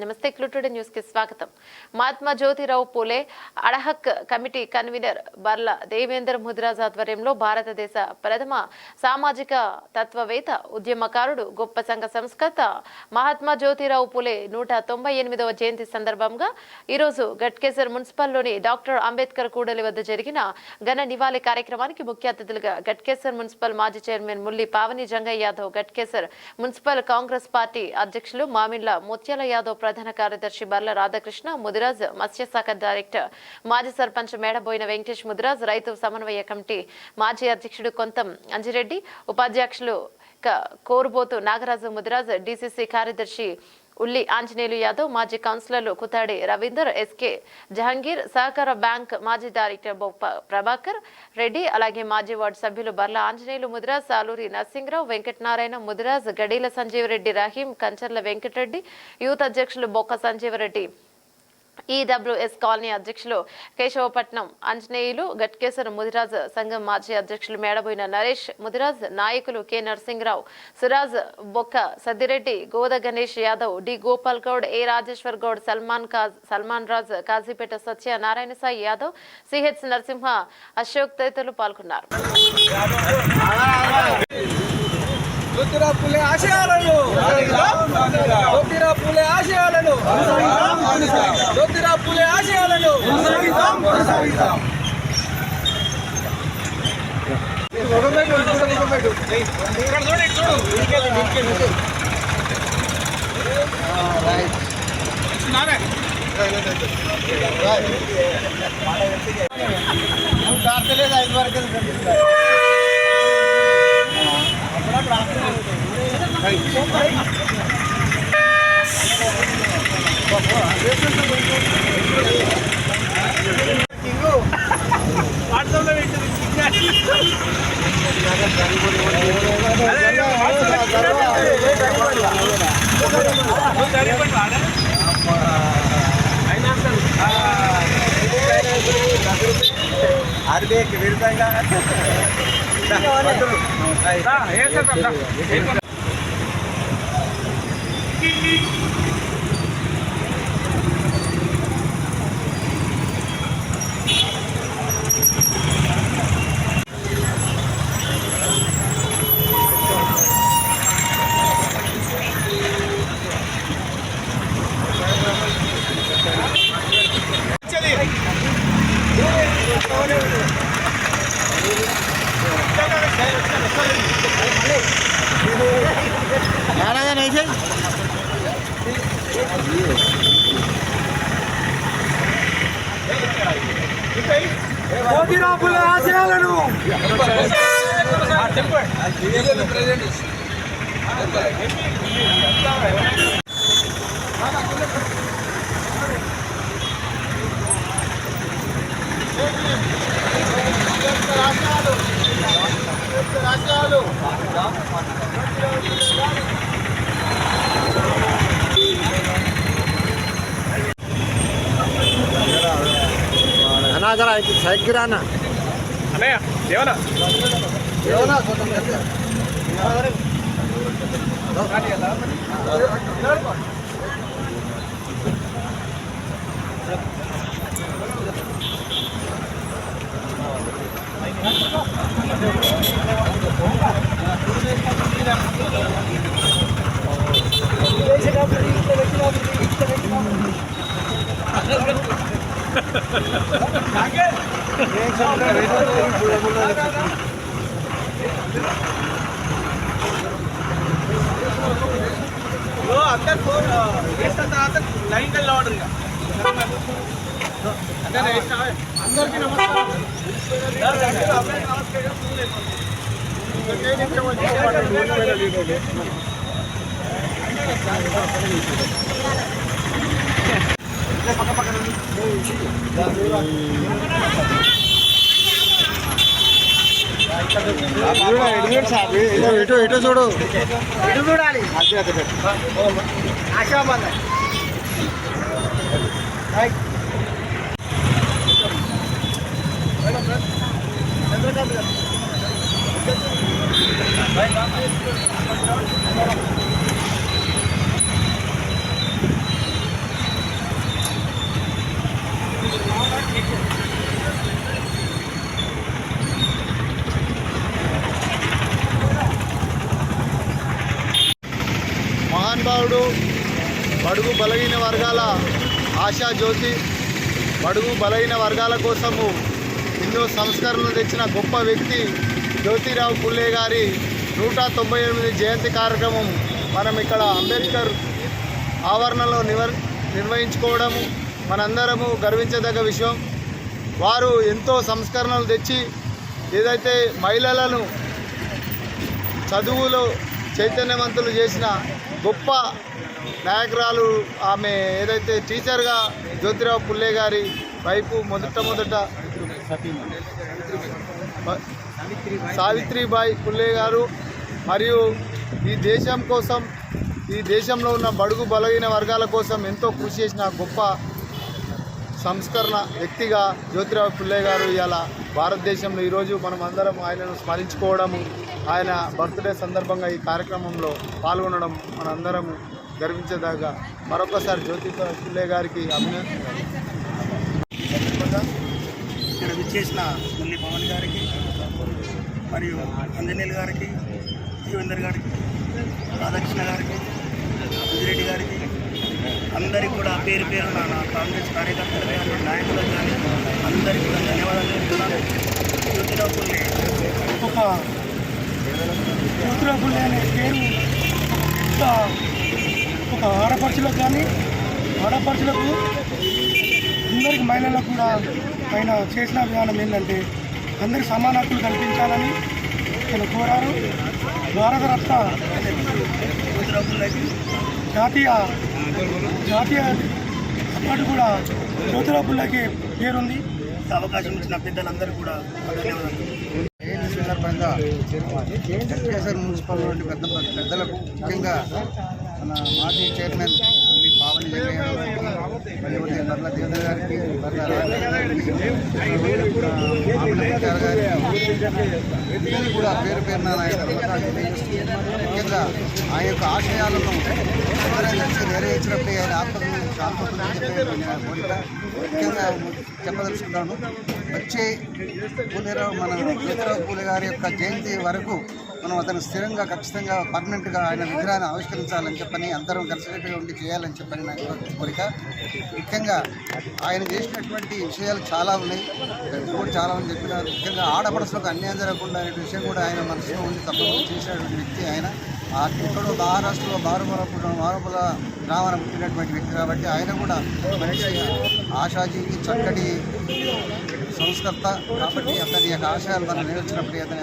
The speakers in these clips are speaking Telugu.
నమస్తే క్లూటుడే న్యూస్ కి స్వాగతం. Mahatma Jyotirao Phule ad hoc committee convener Barla Devender Mudiraj ఆధ్వర్యంలో భారతదేశ ప్రథమ సామాజిక తత్వవేత్త, ఉద్యమకారుడు, గొప్ప సంఘ సంస్కర్త మహాత్మా జ్యోతిరావు పూలే 198వ జయంతి సందర్భంగా ఈరోజు గట్కేసర్ మున్సిపల్లోని డాక్టర్ అంబేద్కర్ కూడలి వద్ద జరిగిన ఘన నివాళి కార్యక్రమానికి ముఖ్య అతిథులుగా గట్కేసర్ మున్సిపల్ మాజీ chairman Mulli Pavani Jangaiah Yadav, Ghatkesar municipal Congress party అధ్యక్షులు మామిండ్ల ముత్యాల యాదవ్, ప్రధాన కార్యదర్శి బర్ల రాధాకృష్ణ ముదిరాజ్, మత్స్యశాఖ డైరెక్టర్ మాజీ సర్పంచ్ మేడబోయిన వెంకటేష్ ముదిరాజ్, రైతు సమన్వయ కమిటీ మాజీ అధ్యక్షుడు కొంతం అంజిరెడ్డి, ఉపాధ్యక్షులు కోరుబోతు నాగరాజు ముదిరాజ్, డిసిసి కార్యదర్శి ఉల్లి ఆంజనేయులు యాదవ్, మాజీ కౌన్సిలర్లు కుతాడి రవీందర్, ఎస్కే జహంగీర్, సహకార బ్యాంక్ మాజీ డైరెక్టర్ బొప్ప ప్రభాకర్ రెడ్డి, అలాగే మాజీ వార్డు సభ్యులు బర్ల ఆంజనేయులు ముదిరాజ్, సాలూరి నరసింహరావు, వెంకటనారాయణ ముదిరాజ్, గడీల సంజీవరెడ్డి, రహీం, కంచర్ల వెంకటరెడ్డి, యూత్ అధ్యక్షులు బొక్క సంజీవరెడ్డి, ఈడబ్ల్యూఎస్ కాలనీ అధ్యక్షులు కేశవపట్నం అంజనేయులు, గట్కేసర్ ముదిరాజ్ సంఘం మాజీ అధ్యక్షులు మేడబోయిన నరేష్ ముదిరాజ్, నాయకులు కె నరసింహరావు, సురాజ్, బొక్క సద్దిరెడ్డి, గోద గణేష్ యాదవ్, డి గోపాల్ గౌడ్, ఏ రాజేశ్వర్ గౌడ్, సల్మాన్ రాజ్, కాజీపేట సత్య, నారాయణ సాయి యాదవ్, సిహెచ్ నరసింహ, అశోక్ తదితరులు పాల్గొన్నారు. జ్యోతిరావు పూలే ఆశయాలను జ్యోతిరావు పూలే ఆశయాలను జ్యోతిరావు పూలే ఆశయాలను కార్తలేదు 5 వరకు ఆర్బీఐకి విరుద్ధంగా జ్యోతిరావు పూలే ఆశయాలను जरा साइड गिराना अनया देवना देवना अंदर फोन लाइन का लौट रहा अंदर की नमस्कार ఇటు చూడు ఇటు చూడాలి ఆశాబాద్ బడుగు బలహీన వర్గాల ఆశా జ్యోతి, బడుగు బలహీన వర్గాల కోసము ఎన్నో సంస్కరణలు తెచ్చిన గొప్ప వ్యక్తి జ్యోతిరావు పుల్లే గారి 198 జయంతి కార్యక్రమం మనం ఇక్కడ అంబేద్కర్ ఆవరణలో నిర్వహించుకోవడము మనందరము గర్వించదగ్గ విషయం. వారు ఎంతో సంస్కరణలు తెచ్చి ఏదైతే మహిళలను చదువులో చైతన్యవంతులు చేసిన గొప్ప నాయకురాలు ఆమె. ఏదైతే టీచర్గా జ్యోతిరావు పుల్లే గారి వైపు మొదట సావిత్రిబాయి పుల్లే గారు మరియు ఈ దేశం కోసం, ఈ దేశంలో ఉన్న బడుగు బలహీన వర్గాల కోసం ఎంతో కృషి చేసిన గొప్ప సంస్కరణ వ్యక్తిగా జ్యోతిరావు పుల్లే గారు ఇవాళ భారతదేశంలో ఈరోజు మనం అందరం ఆయనను స్మరించుకోవడము, ఆయన బర్త్డే సందర్భంగా ఈ కార్యక్రమంలో పాల్గొనడం మనందరము గర్వించదగ్గ. మరొకసారి జ్యోతిరావు పుల్లే గారికి అభినందనలు. ఇక్కడ విచ్చేసిన ముల్లి పవన్ గారికి మరియు అంజనేయులు గారికి, దేవేందర్ గారికి, రాధాకృష్ణ గారికి, అంజిరెడ్డి గారికి, అందరికీ కూడా పేరు పేరున నా కాంగ్రెస్ కార్యకర్తలు కానీ నాయకులకు కానీ అందరికీ కూడా ధన్యవాదాలు చెప్తున్నాను. జ్యోతిరావు పుల్లే జ్యోతిరావు పుల్లే అనే పేరు ఒక ఆడపడుచులకు కానీ అందరికీ మహిళలకు కూడా ఆయన చేసిన విధానం ఏంటంటే అందరికీ సమాన హక్కులు కల్పించాలని ఆయన కోరారు. భారతరత్న జాతీయ అవార్డు కూడా జ్యోతిరావు పుల్లేకి పేరుంది. అవకాశం ఇచ్చిన పెద్దలందరూ కూడా ధన్యవాదాలు. ఈ సందర్భంగా జడ్కేసర్ మున్సిపల్ పెద్దలకు, ముఖ్యంగా మన మాజీ చైర్మన్ పావని మరియు బర్ల దేవేంద్ర గారికి, బర్ల గారికి కూడా పేరు పేరున ముఖ్యంగా ఆ యొక్క ఆశయాలను అందరం కలిసి నెరవేర్చినప్పుడే ఆయన ఆత్మకు కోరిక ముఖ్యంగా చెప్పదలుచుకున్నాను. వచ్చే మన జ్యోతిరావు పుల్లే గారి యొక్క జయంతి వరకు మనం అతను స్థిరంగా ఖచ్చితంగా పర్మనెంట్గా ఆయన విగ్రహాన్ని ఆవిష్కరించాలని చెప్పని అందరం కలిసికట్టుగా ఉండి చేయాలని చెప్పని నాకు కోరిక. ముఖ్యంగా ఆయన చేసినటువంటి విషయాలు చాలా ఉన్నాయి, కూడా చాలా మంది చెప్పినారు. ముఖ్యంగా ఆడపడుచులకు అన్యాయం జరగకుండా అనే విషయం కూడా ఆయన మనసులో ఉండి తప్పకుండా చేసినటువంటి వ్యక్తి ఆయన. ఇక్కడ మహారాష్ట్రలో మారుమూల గ్రామాన పుట్టినటువంటి వ్యక్తి కాబట్టి ఆయన కూడా మంచి ఆశాజీవి, చక్కటి సంస్కర్త కాబట్టి అతని యొక్క ఆశయాలు మనం నెరవేర్చినప్పుడు అతని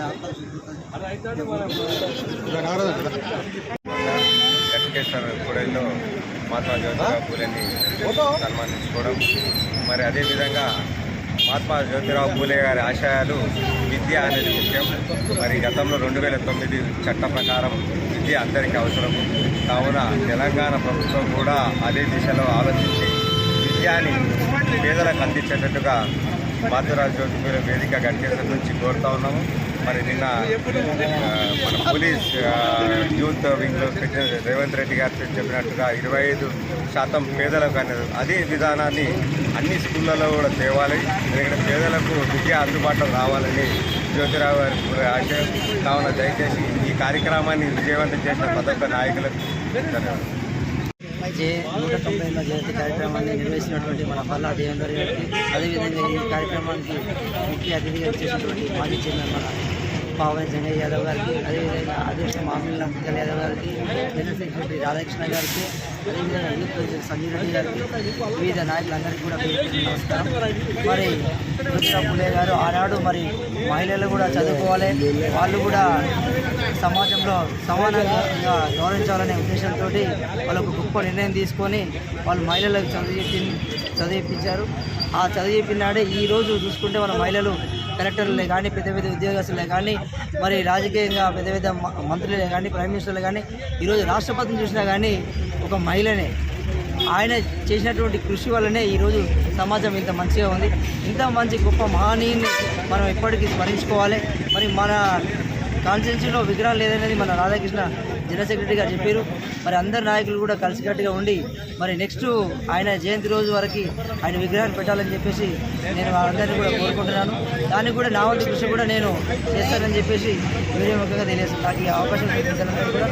జడ్కేసర్ కూడలిలో మహాత్మా జ్యోతిరావు పూలేని సన్మానించుకోవడం, మరి అదేవిధంగా మహాత్మా జ్యోతిరావు పూలే గారి ఆశయాలు విద్య అనేది ముఖ్యం. మరి గతంలో 2009 చట్ట ప్రకారం విద్య అందరికీ అవసరము. కావున తెలంగాణ ప్రభుత్వం కూడా అదే దిశలో ఆలోచించి విద్యాని పేదలకు అందించేటట్టుగా మాధవరాజు జ్యోతి వేదిక గడ్కేసర్ నుంచి కోరుతా ఉన్నాము. మరి నిన్న మన పోలీస్ యూత్ వింగ్లో పెట్టిన రేవంత్ రెడ్డి గారు చెప్పినట్టుగా 25% పేదలకు అనేది అదే విధానాన్ని అన్ని స్కూళ్ళలో కూడా తేవాలి. ఎందుకంటే పేదలకు విద్య అందుబాటులో రావాలని జ్యోతిరావు గారి ఆశయం. కావున దయచేసి ఈ కార్యక్రమాన్ని విజయవంతం చేసిన ప్రతి ఒక్క నాయకులకు ధన్యవాదాలు. 190వ జయంతి కార్యక్రమాన్ని నిర్వహించినటువంటి మన బర్ల దేవేందర్ గారికి, అదేవిధంగా ఈ కార్యక్రమానికి ముఖ్య అతిథిగా చేసినటువంటి మాజీ చైర్మన్ మన పావని జంగయ్య యాదవ్ గారికి, అదేవిధంగా అధ్యక్ష మామిళ్ళ ముక్కల్ యాదవ్ గారికి, జనరల్ సెక్రటరీ రాధాకృష్ణ గారికి, అదేవిధంగా యూత్ ప్రెసిడెంట్ సంజయ్ రెడ్డి గారికి, వివిధ నాయకులందరికీ కూడా నమస్కారం. మరి జ్యోతిరావు పుల్లే గారు ఆనాడు మరి మహిళలు కూడా చదువుకోవాలి, వాళ్ళు కూడా సమాజంలో సమానంగా గౌరవించాలనే ఉద్దేశంతో వాళ్ళు ఒక గొప్ప నిర్ణయం తీసుకొని వాళ్ళు మహిళలకు చదివిపించారు. ఆ చదివిపినాడే ఈరోజు చూసుకుంటే మన మహిళలు కలెక్టర్లే కానీ, పెద్ద పెద్ద ఉద్యోగస్తులే కానీ, మరి రాజకీయంగా పెద్ద పెద్ద మంత్రులే కానీ, ప్రైమ్ మినిస్టర్లే కానీ, ఈరోజు రాష్ట్రపతిని చూసినా కానీ ఒక మహిళనే. ఆయన చేసినటువంటి కృషి వల్లనే ఈరోజు సమాజం ఇంత మంచిగా ఉంది. ఇంత మంచి గొప్ప మహనీయుని మనం ఎప్పటికీ స్మరించుకోవాలి. మరి మన కాన్స్టిట్యూన్సీలో విగ్రహం లేదనేది మన రాధాకృష్ణ జనరల్ సెక్రటరీ గారు చెప్పారు. మరి అందరు నాయకులు కూడా కలిసికట్టుగా ఉండి మరి నెక్స్ట్ ఆయన జయంతి రోజు వరకు ఆయన విగ్రహాన్ని పెట్టాలని చెప్పేసి నేను అందరినీ కూడా కోరుకుంటున్నాను. దానికి కూడా నా వంతు కృషి కూడా నేను చేస్తానని చెప్పేసి మీడియా ముఖ్యంగా తెలియజేస్తాను. నాకు ఈ అవకాశం కూడా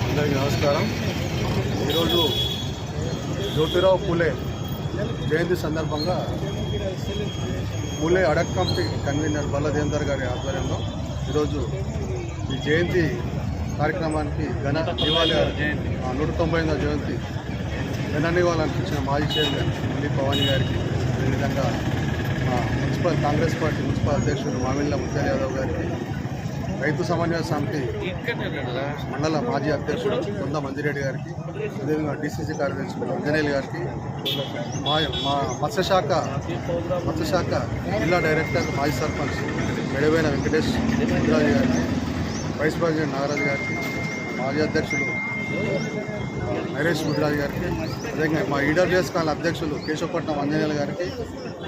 అందరికీ నమస్కారం. జ్యోతిరావు పూలే జయంతి సందర్భంగా పూలే అడక్ కమిటీ కన్వీనర్ బల్లదేందర్ గారి ఆధ్వర్యంలో ఈరోజు ఈ జయంతి కార్యక్రమానికి ఘన నివాళి 198వ జయంతి ఘన నివాళి అర్పించిన మాజీ చైర్మన్ మురళీ పవాని గారికి, అదేవిధంగా మా మున్సిపల్ కాంగ్రెస్ పార్టీ మున్సిపల్ అధ్యక్షుడు మామిళ్ళ ముత్యాల యాదవ్ గారికి, రైతు సమన్వయ సమితి మండల మాజీ అధ్యక్షుడు కొంద మంజిరెడ్డి గారికి, అదేవిధంగా డిసిసి కార్యదర్శి అంజనేయులు గారికి, మా మత్స్యశాఖ జిల్లా డైరెక్టర్ మాజీ సర్పంచ్ మెడవైన వెంకటేష్ ముద్రాజు గారికి, వైస్ ప్రెసిడెంట్ నాగరాజు గారికి, మాజీ అధ్యక్షులు నరేష్ ముద్రాజు గారికి, అదేవిధంగా మా ఈడబ్ల్యూఎస్ కాల అధ్యక్షులు కేశవపట్నం అంజనేయులు గారికి,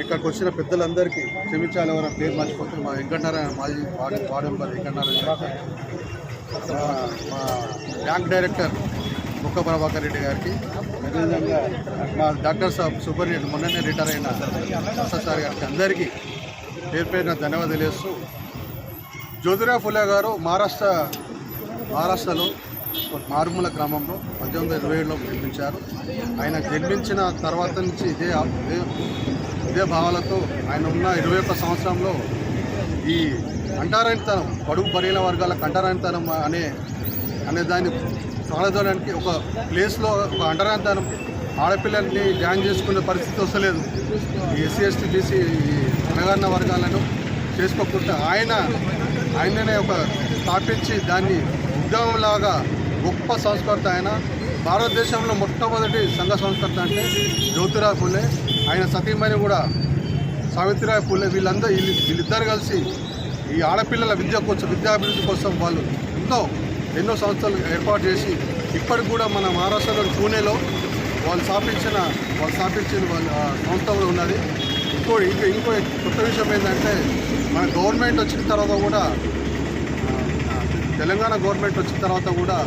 ఇక్కడికి వచ్చిన పెద్దలందరికీ క్షమించాలి ఎవరైనా పేరు మర్చిపోతే మా వెంకటనారాయణ మాజీ వార్డు మెంబర్ వెంకటనారాయణ గారికి, మా బ్యాంక్ డైరెక్టర్ ముక్క ప్రభాకర్ రెడ్డి గారికి, అదేవిధంగా మా డాక్టర్ సాబ్ సూపరింటెండెంట్ మొన్ననే రిటైర్ అయిన సార్ గారికి అందరికీ పేరు పేరున ధన్యవాదాలు తెలియజేస్తూ, జ్యోతిరావు ఫులే గారు మహారాష్ట్రలో మారుమూల గ్రామంలో 1927లో జన్మించారు. ఆయన జన్మించిన తర్వాత నుంచి ఇదే భావాలతో ఆయన ఉన్న 21వ సంవత్సరంలో ఈ అంటరానితనం, బడుగు బలహీన వర్గాలకు అంటరానితనం అనే దాన్ని ప్రాణదోడానికి ఒక ప్లేస్లో ఒక అంటరానితనం ఆడపిల్లల్ని జాయిన్ చేసుకునే పరిస్థితి వస్తలేదు. ఈ ఎస్సీ ఎస్టీ బీసీ అణగారిన వర్గాలను చేసుకోకుండా ఆయననే ఒక స్థాపించి దాన్ని ఉద్యమంలాగా గొప్ప సంస్కర్త. ఆయన భారతదేశంలో మొట్టమొదటి సంఘ సంస్కర్త అంటే జ్యోతిరావు ఫులే. ఆయన సతీమణి కూడా సావిత్రిబాయి ఫులే. వీళ్ళిద్దరు కలిసి ఈ ఆడపిల్లల విద్యాభివృద్ధి కోసం వాళ్ళు ఎన్నో సంస్థలు ఏర్పాటు చేసి ఇప్పటికి కూడా మన మహారాష్ట్రలోని పూణేలో వాళ్ళు స్థాపించిన సంస్థ కూడా ఉన్నది. ఇంకో కొత్త విషయం ఏంటంటే, మన గవర్నమెంట్ వచ్చిన తర్వాత కూడా, తెలంగాణ గవర్నమెంట్ వచ్చిన తర్వాత కూడా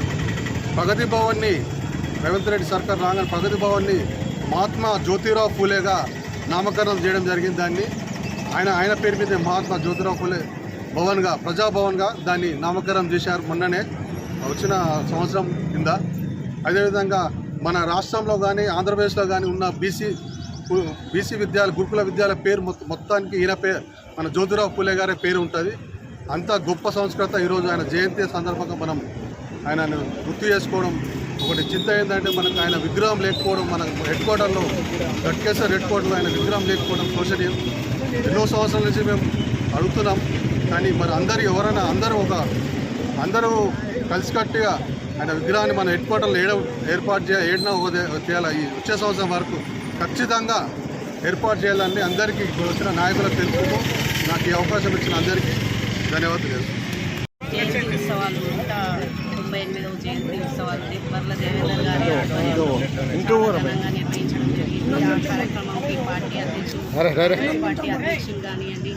ప్రగతి భవన్ని రేవంత్ రెడ్డి సర్కార్ రాగానే ప్రగతి భవన్ని మహాత్మా జ్యోతిరావు ఫూలేగా నామకరణం చేయడం జరిగింది. దాన్ని ఆయన పేరు మీద మహాత్మా జ్యోతిరావు ఫూలే భవన్గా, ప్రజాభవన్గా దాన్ని నామకరణం చేశారు మొన్ననే వచ్చిన సంవత్సరం కింద. అదేవిధంగా మన రాష్ట్రంలో కానీ ఆంధ్రప్రదేశ్లో కానీ ఉన్న బీసీ గురుకుల విద్యాలయ పేరు మొత్తానికి ఈయన పేరు, మన జ్యోతిరావు ఫూలే గారి పేరు ఉంటుంది. అంత గొప్ప సంస్కృత. ఈరోజు ఆయన జయంతి సందర్భంగా మనం ఆయనను గుర్తు చేసుకోవడం. ఒకటి చింత ఏంటంటే, మనకు ఆయన విగ్రహం లేకపోవడం, మన హెడ్ క్వార్టర్లో గట్కేశ్వర్ హెడ్ క్వార్టర్లో ఆయన విగ్రహం లేకపోవడం శోచనీయం. ఎన్నో సంవత్సరాల నుంచి మేము అడుగుతున్నాం, కానీ మరి అందరూ కలిసికట్టుగా ఆయన విగ్రహాన్ని మన హెడ్ క్వార్టర్లో ఏర్పాటు చేయాలి. ఈ వచ్చే సంవత్సరం వరకు ఖచ్చితంగా ఏర్పాటు చేయాలని అందరికీ వచ్చిన నాయకులకు తెలుపుతూ నాకు ఈ అవకాశం ఇచ్చిన అందరికీ ధన్యవాదాలు. జయంతి ఉత్సవాలు 198వ జయంతి ఉత్సవాలు బర్ల దేవేందర్ గారి ఆధ్వర్యంలో ఘనంగా నిర్వహించడం జరిగింది. ఆ కార్యక్రమంకి పార్టీ అధ్యక్షులు కానివ్వండి,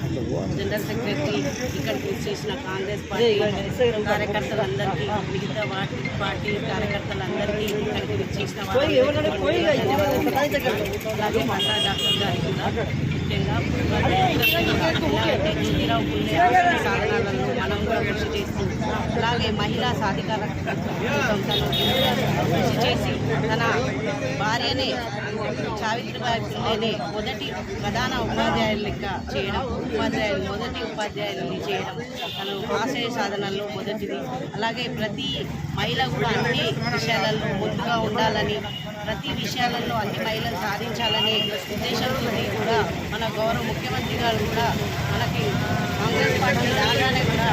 జనరల్ సెక్రటరీ, ఇక్కడికి వచ్చేసిన కాంగ్రెస్ పార్టీ కార్యకర్తలందరికీ, మిగతా పార్టీ కార్యకర్తలందరికీ, ఇక్కడికి వచ్చేసిన అలాగే మసా డాక్టర్ గారికి కూడా ముఖ్యంగా జ్యోతిరావు ఫులే సాధనాలను మనం కూడా కృషి చేస్తూ, అలాగే మహిళా సాధికార కృషి చేసి తన భార్యనే సావిత్రిబాయి ఫులేని మొదటి ప్రధాన ఉపాధ్యాయుల్ని చేయడం, మొదటి ఉపాధ్యాయుల్ని చేయడం తను ఆశయ సాధనల్లో మొదటిది. అలాగే ప్రతి మహిళ కూడా అన్ని విషయాలలో ముందుగా ఉండాలని, ప్రతి విషయాలలో అన్ని మహిళలు సాధించాలనే ఉద్దేశంతో కూడా మన గౌరవ ముఖ్యమంత్రి గారు కూడా మనకి కాంగ్రెస్ పార్టీ రాగానే కూడా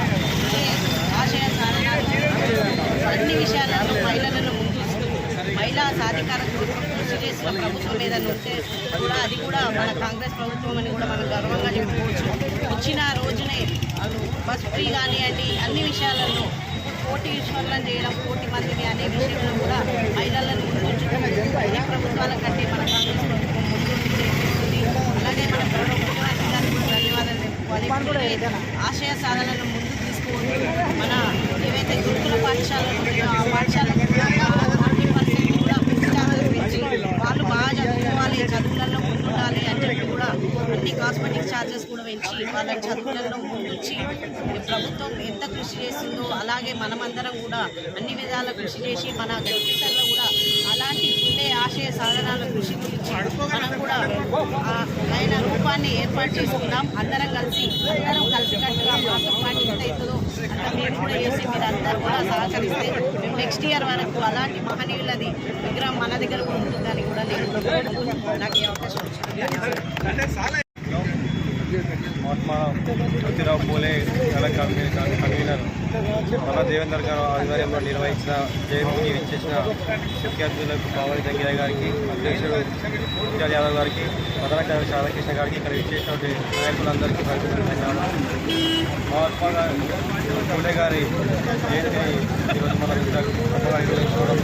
ఆశయ సాధనాలు అన్ని విషయాలలో మహిళలను ముందుస్తూ మహిళా సాధికార కృషి చేసిన ప్రభుత్వం ఏదైనా ఉంటే కూడా అది కూడా మన కాంగ్రెస్ ప్రభుత్వం అని కూడా మనం గర్వంగా చెప్పుకోవచ్చు. వచ్చిన రోజునే బస్ ఫ్రీ కానివ్వండి, అన్ని విషయాలలో కోటి ఈశ్వర్లను చేయడం, కోటి మందిని అనే విషయంలో కూడా మహిళలను ముందుంచుతూ అన్ని ప్రభుత్వాల కంటే మన కాంగ్రెస్ ప్రభుత్వం ముందుండి చేస్తుంది. అలాగే మన గౌరవ ముఖ్యమంత్రి గారికి కూడా ధన్యవాదాలు చెప్పుకోవాలి. ఆశయ సాధనలను ముందుకు తీసుకుపోతూ మన ఏవైతే గురుకుల పాఠశాలలు ఉన్నాయో ఆ పాఠశాలకు కూడా 40% కూడా పెంచి వాళ్ళు బాగా చదువుకోవాలి, చదువులలో ముందుండాలి అని చెప్పి కూడా అన్ని కాస్మెటిక్ ఛార్జెస్ కూడా పెంచి వాళ్ళని చదువులలో ముందుంచి ప్రభుత్వం ఎంత కృషి చేస్తుందో అలాగే మనమందరం కూడా అన్ని విధాల కృషి చేసి మన గట్టికల్లో కూడా అలాంటి ఉండే ఆశయ సాధనాల కృషి ఏర్పాటు చేసుకుందాం. అందరం కలిసికట్టుగా మాతో పాటు ఎంత అవుతుందో అంత మేము కూడా చేసి మీరు అందరూ కూడా సహకరిస్తే మేము నెక్స్ట్ ఇయర్ వరకు అలాంటి మహనీయులది విగ్రహం మన దగ్గర కూడా ఉంటుందని కూడా నేను నాకు ఈ అవకాశం వచ్చింది. మహాత్మా జ్యోతిరావు పూలే కళ కన్వీనర్ మన దేవేందర్ గారు ఆధ్వర్యంలో నిర్వహించిన జయంతికి విచ్చేసిన ముఖ్య అతిథులకు పావని జంగయ్య గారికి, అధ్యక్షుడు విజయ్ యాదవ్ గారికి, ప్రధాన కార్యదర్శి రాధాకృష్ణ గారికి, ఇక్కడ విచ్చేసినటువంటి నాయకులందరికీ మహాత్మా పూలే గారి జయంతిని ఈరోజు మన గొప్పగా నిర్వహించుకోవడం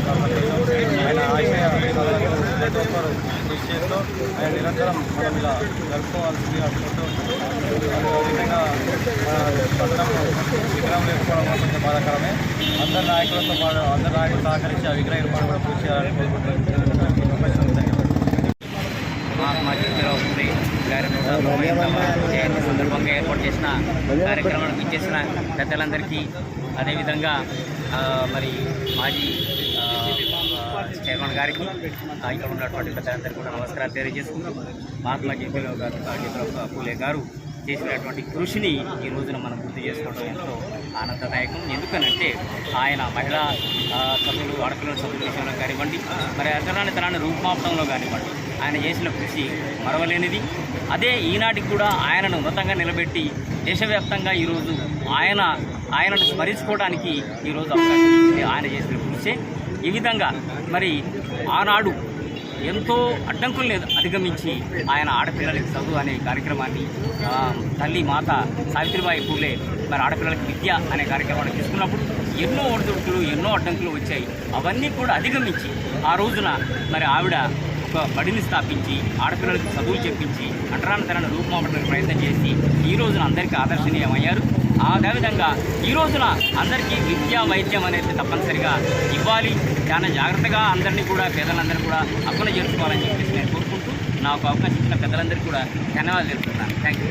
ఆయన ఆశయ ప్రతి ఒక్కరు కృషి చేస్తూ ఆయన నిరంతరం మనం ఇలా జరుపుకోవాల్సింది అనుకుంటూ విధంగా పట్టణం విగ్రహం ఏర్పడడం కొంచెం బాధాకరమే. అందరి నాయకులతో పాటు అందరి నాయకులు సహకరించి ఆ విగ్రహం ఏర్పాటు కూడా పూర్తి చేయాలని కోరుకుంటున్నాను. మహాత్మా జ్యోతిరావు పూలే గారి 130వ జయంతి సందర్భంగా ఏర్పాటు చేసిన కార్యక్రమానికి ఇచ్చేసిన పెద్దలందరికీ, అదేవిధంగా మరి మాజీ చైర్మన్ గారికి, ఇక్కడ ఉన్నటువంటి పెద్దలందరికీ కూడా నమస్కారాలు తెలియజేసుకుంటూ మహాత్మా జ్యోతిరావు పూలే గారు చేసినటువంటి కృషిని ఈ రోజున మనం గుర్తు చేసుకోవడం ఎంతో ఆనందదాయకం. ఎందుకనంటే ఆయన మహిళా చదువులు, ఆడపిల్లల చదువుల విషయంలో కానివ్వండి, మరి తరాన్ని రూపుమాపడంలో కానివ్వండి, ఆయన చేసిన కృషి మరవలేనిది. అదే ఈనాటికి కూడా ఆయనను ఉన్నతంగా నిలబెట్టి దేశవ్యాప్తంగా ఈరోజు ఆయనను స్మరించుకోవడానికి ఈరోజు అవకాశం ఇచ్చింది ఆయన చేసిన కృషి. ఈ విధంగా మరి ఆనాడు ఎంతో అడ్డంకుల్ని అధిగమించి ఆయన ఆడపిల్లలకి చదువు అనే కార్యక్రమాన్ని తల్లి మాత సావిత్రిబాయి పూలే మరి ఆడపిల్లలకి విద్య అనే కార్యక్రమాన్ని తీసుకున్నప్పుడు ఎన్నో ఒడిదుడుకులు, ఎన్నో అడ్డంకులు వచ్చాయి. అవన్నీ కూడా అధిగమించి ఆ రోజున మరి ఆవిడ ఒక బడిని స్థాపించి ఆడపిల్లలకు చదువులు చెప్పించి అంటరానితనాన్ని రూపుమాపడానికి ప్రయత్నం చేసి ఈ రోజున అందరికీ ఆదర్శనీయమయ్యారు. అదేవిధంగా ఈ రోజున అందరికీ విద్యా, వైద్యం అనేది తప్పనిసరిగా ఇవ్వాలి. చాలా జాగ్రత్తగా అందరినీ కూడా, పేదలందరినీ కూడా హక్కున చేర్చుకోవాలని చెప్పేసి నేను కోరుకుంటూ నాకు అవకాశం ఇచ్చిన పెద్దలందరికీ కూడా ధన్యవాదాలు తెలుపుతున్నాను. Thank you.